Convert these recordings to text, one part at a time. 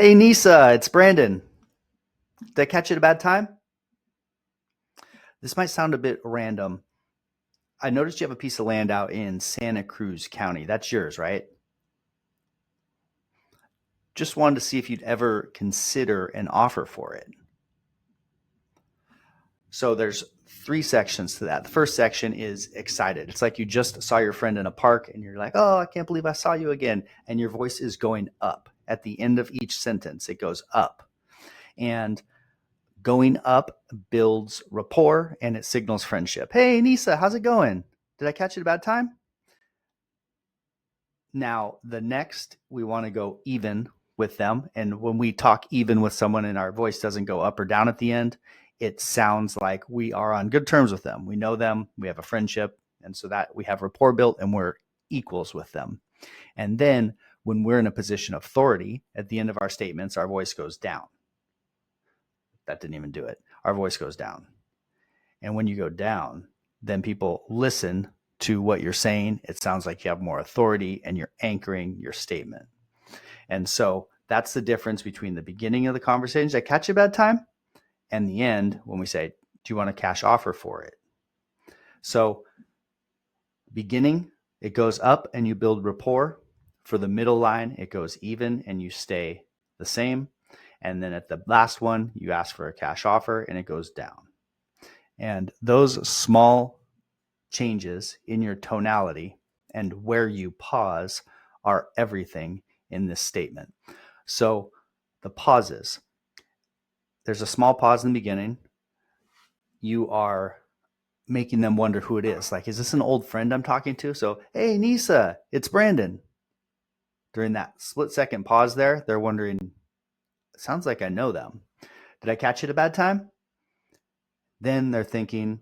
Hey, Nisa, it's Brandon. Did I catch you at a bad time? This might sound a bit random. I noticed you have a piece of land out in Santa Cruz County. That's yours, right? Just wanted to see if you'd ever consider an offer for it. So there's three sections to that. The first section is excited. It's like you just saw your friend in a park and you're like, oh, I can't believe I saw you again. And your voice is going up. At the end of each sentence, it goes up. And going up builds rapport and it signals friendship. Hey, Nisa, how's it going? Did I catch you at a bad time? Now, the next, we want to go even with them. And when we talk even with someone and our voice doesn't go up or down at the end, it sounds like we are on good terms with them. We know them, we have a friendship. And so that we have rapport built and we're equals with them. And then when we're in a position of authority, at the end of our statements, our voice goes down. That didn't even do it. Our voice goes down. And when you go down, then people listen to what you're saying. It sounds like you have more authority and you're anchoring your statement. And so that's the difference between the beginning of the conversation, did I catch you a bad time? And the end, when we say, do you want a cash offer for it? So beginning, it goes up and you build rapport. For the middle line, it goes even and you stay the same. And then at the last one, you ask for a cash offer and it goes down. And those small changes in your tonality and where you pause are everything in this statement. So the pauses, there's a small pause in the beginning. You are making them wonder who it is. Like, is this an old friend I'm talking to? So, hey, Nisa, it's Brandon. During that split second pause there, they're wondering, it sounds like I know them. Did I catch it at a bad time? Then they're thinking,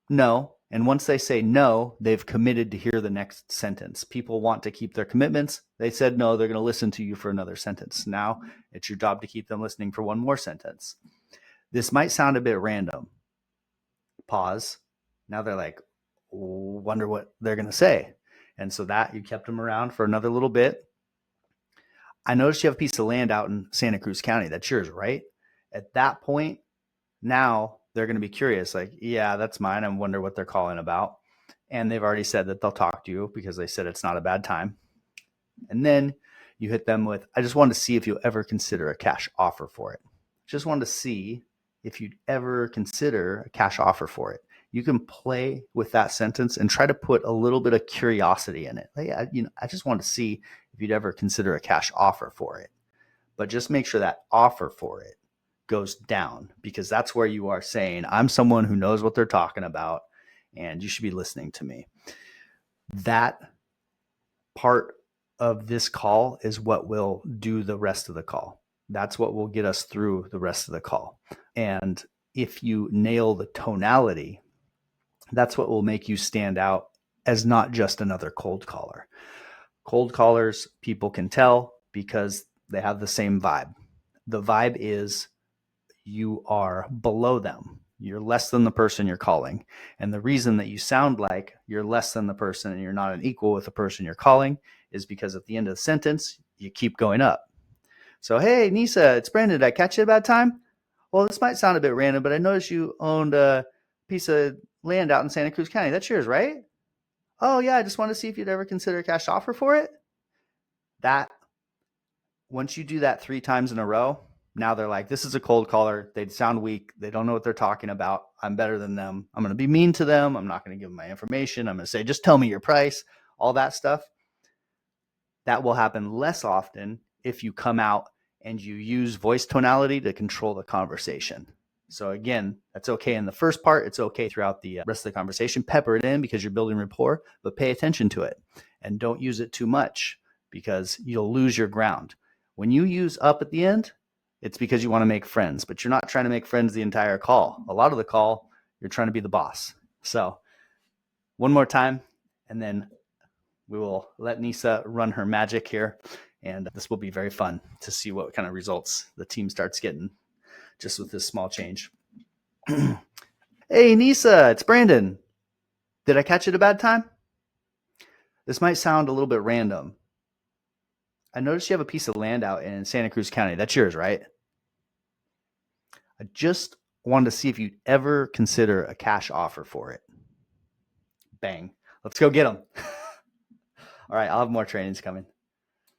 no. And once they say no, they've committed to hear the next sentence. People want to keep their commitments. They said no, they're going to listen to you for another sentence. Now it's your job to keep them listening for one more sentence. This might sound a bit random. Pause. Now they're like, wonder what they're going to say. And so that you kept them around for another little bit. I noticed you have a piece of land out in Santa Cruz County. That's yours, right? At that point, now they're going to be curious, like, yeah, that's mine. I wonder what they're calling about. And they've already said that they'll talk to you because they said it's not a bad time. And then you hit them with, I just wanted to see if you'll ever consider a cash offer for it. Just wanted to see if you'd ever consider a cash offer for it. You can play with that sentence and try to put a little bit of curiosity in it. Like, I just want to see if you'd ever consider a cash offer for it. But just make sure that offer for it goes down, because that's where you are saying, I'm someone who knows what they're talking about and you should be listening to me. That part of this call is what will do the rest of the call. That's what will get us through the rest of the call. And if you nail the tonality, that's what will make you stand out as not just another cold caller. Cold callers, people can tell because they have the same vibe. The vibe is you are below them. You're less than the person you're calling. And the reason that you sound like you're less than the person and you're not an equal with the person you're calling is because at the end of the sentence, you keep going up. So, hey, Nisa, it's Brandon. Did I catch you at a bad time? Well, this might sound a bit random, but I noticed you owned a piece of land out in Santa Cruz County. That's yours, right? Oh, yeah, I just want to see if you'd ever consider a cash offer for it. That, once you do that 3 times in a row, now they're like, this is a cold caller. They sound weak. They don't know what they're talking about. I'm better than them. I'm going to be mean to them. I'm not going to give them my information. I'm going to say, just tell me your price, all that stuff. That will happen less often if you come out and you use voice tonality to control the conversation. So again, that's okay in the first part. It's okay throughout the rest of the conversation. Pepper it in because you're building rapport, but pay attention to it and don't use it too much because you'll lose your ground. When you use up at the end, it's because you want to make friends, but you're not trying to make friends the entire call. A lot of the call, you're trying to be the boss. So one more time, and then we will let Nisa run her magic here. And this will be very fun to see what kind of results the team starts getting just with this small change. Hey, Nisa, it's Brandon. Did I catch it at a bad time? This might sound a little bit random. I noticed you have a piece of land out in Santa Cruz County. That's yours, right? I just wanted to see if you'd ever consider a cash offer for it. Bang. Let's go get them. All right, I'll have more trainings coming.